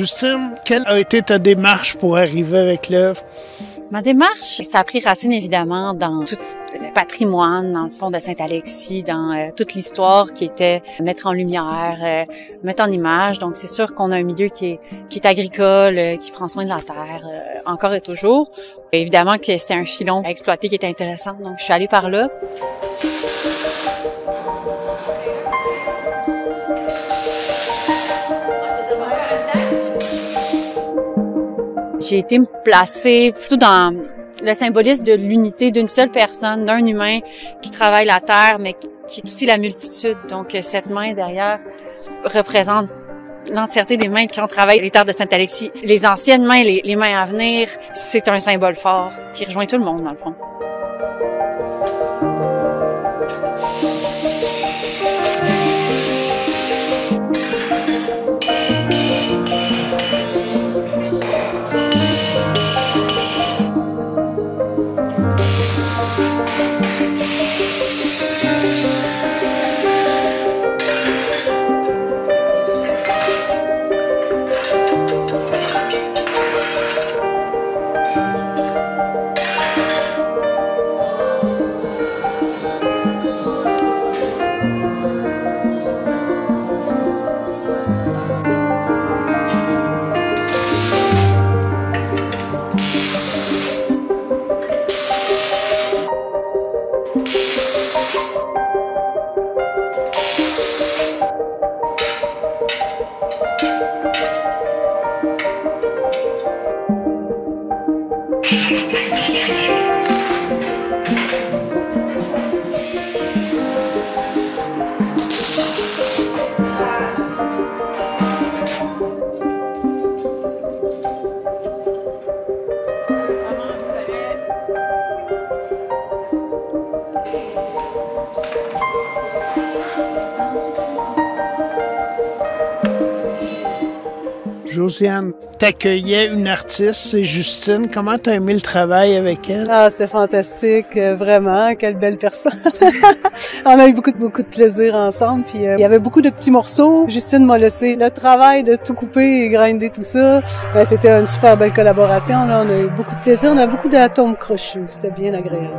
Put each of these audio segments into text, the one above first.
Justine, quelle a été ta démarche pour arriver avec l'œuvre? Ma démarche, ça a pris racine évidemment dans tout le patrimoine, dans le fond de Saint-Alexis, dans toute l'histoire qui était mettre en lumière, mettre en image. Donc c'est sûr qu'on a un milieu qui est agricole, qui prend soin de la terre, encore et toujours. Et évidemment que c'était un filon à exploiter qui était intéressant, donc je suis allée par là. J'ai été placée plutôt dans le symbolisme de l'unité d'une seule personne, d'un humain qui travaille la terre, mais qui est aussi la multitude. Donc, cette main derrière représente l'entièreté des mains qui ont travaillé les terres de Saint-Alexis. Les anciennes mains, les mains à venir, c'est un symbole fort qui rejoint tout le monde, dans le fond. Josiane, t'accueillais une artiste, c'est Justine. Comment t'as aimé le travail avec elle? Ah, c'était fantastique, vraiment. Quelle belle personne. On a eu beaucoup de plaisir ensemble. Puis il y avait beaucoup de petits morceaux. Justine m'a laissé le travail de tout couper et grinder tout ça. Ben, c'était une super belle collaboration. Là, on a eu beaucoup de plaisir. On a beaucoup d'atomes crochus. C'était bien agréable.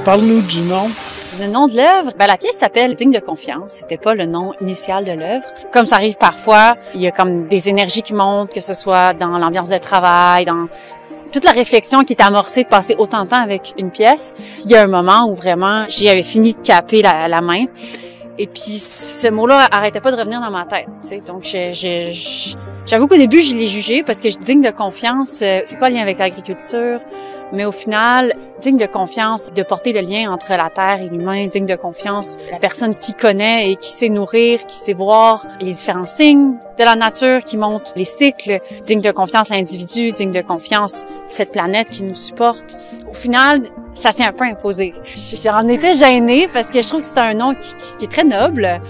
Parle-nous du nom. Le nom de l'œuvre, la pièce s'appelle Digne de confiance. C'était pas le nom initial de l'œuvre. Comme ça arrive parfois, il y a comme des énergies qui montent, que ce soit dans l'ambiance de travail, dans toute la réflexion qui est amorcée de passer autant de temps avec une pièce. Puis il y a un moment où vraiment, j'y avais fini de caper la main. Et puis ce mot-là arrêtait pas de revenir dans ma tête. Tu sais. Donc j'avoue qu'au début, je l'ai jugé parce que digne de confiance, c'est quoi le lien avec l'agriculture? Mais au final, digne de confiance, de porter le lien entre la terre et l'humain, digne de confiance, la personne qui connaît et qui sait nourrir, qui sait voir les différents signes de la nature, qui montre les cycles, digne de confiance l'individu, digne de confiance cette planète qui nous supporte. Au final, ça s'est un peu imposé. J'en étais gênée parce que je trouve que c'est un nom qui est très noble.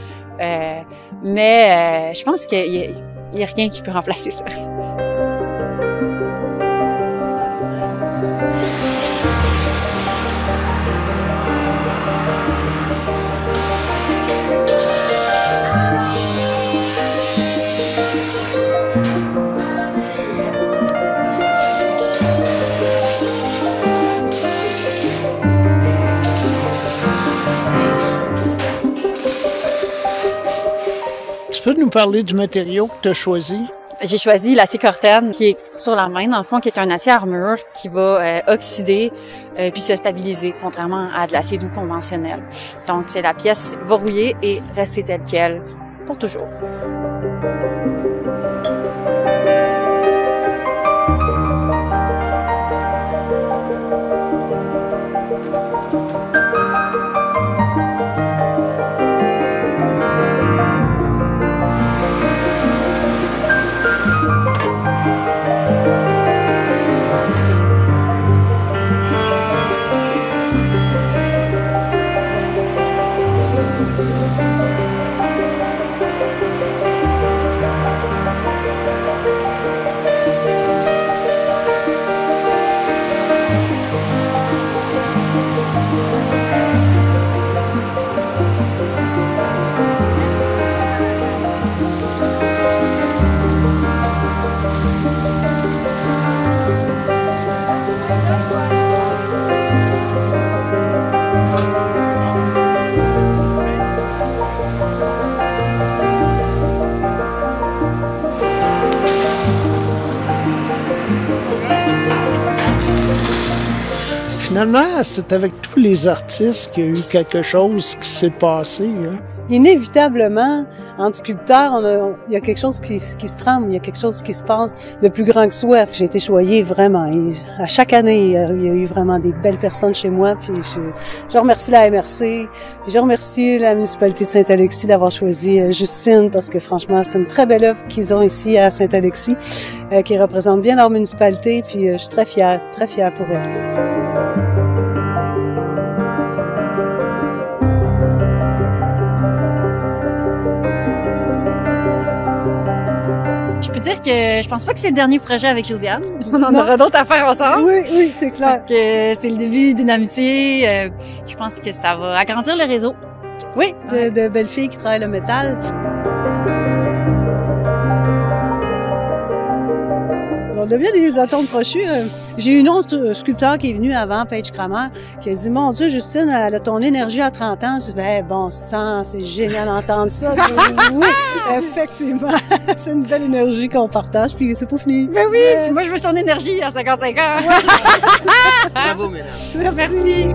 Mais je pense qu'il y a rien qui peut remplacer ça. Tu peux nous parler du matériau que tu as choisi? J'ai choisi l'acier Corten qui est sur la main, dans le fond, qui est un acier armure qui va oxyder puis se stabiliser, contrairement à de l'acier doux conventionnel. Donc, la pièce va rouiller et rester telle qu'elle pour toujours. Finalement, c'est avec tous les artistes qu'il y a eu quelque chose qui s'est passé. Hein? Inévitablement, entre sculpteurs, il y a quelque chose qui se trame, il y a quelque chose qui se passe de plus grand que soi. J'ai été choyée vraiment. Et à chaque année, il y a eu vraiment des belles personnes chez moi. Puis je remercie la MRC. Puis je remercie la municipalité de Saint-Alexis d'avoir choisi Justine parce que franchement, c'est une très belle œuvre qu'ils ont ici à Saint-Alexis qui représente bien leur municipalité. Puis je suis très fière pour elle. Je peux dire que je pense pas que c'est le dernier projet avec Josiane. On en aura d'autres à faire ensemble. Oui, c'est clair. C'est le début d'une amitié. Je pense que ça va agrandir le réseau. Oui, de belles filles qui travaillent le métal. On a bien des atomes crochus. J'ai eu une autre sculpteur qui est venue avant, Paige Kramer, qui a dit « Mon Dieu, Justine, elle a ton énergie à 30 ans. » Je dis « Ben, bon sang, c'est génial d'entendre ça. » Oui, effectivement, c'est une belle énergie qu'on partage, puis c'est pas fini. Ben oui, moi je veux son énergie à 55 ans. Bravo, mesdames. Merci.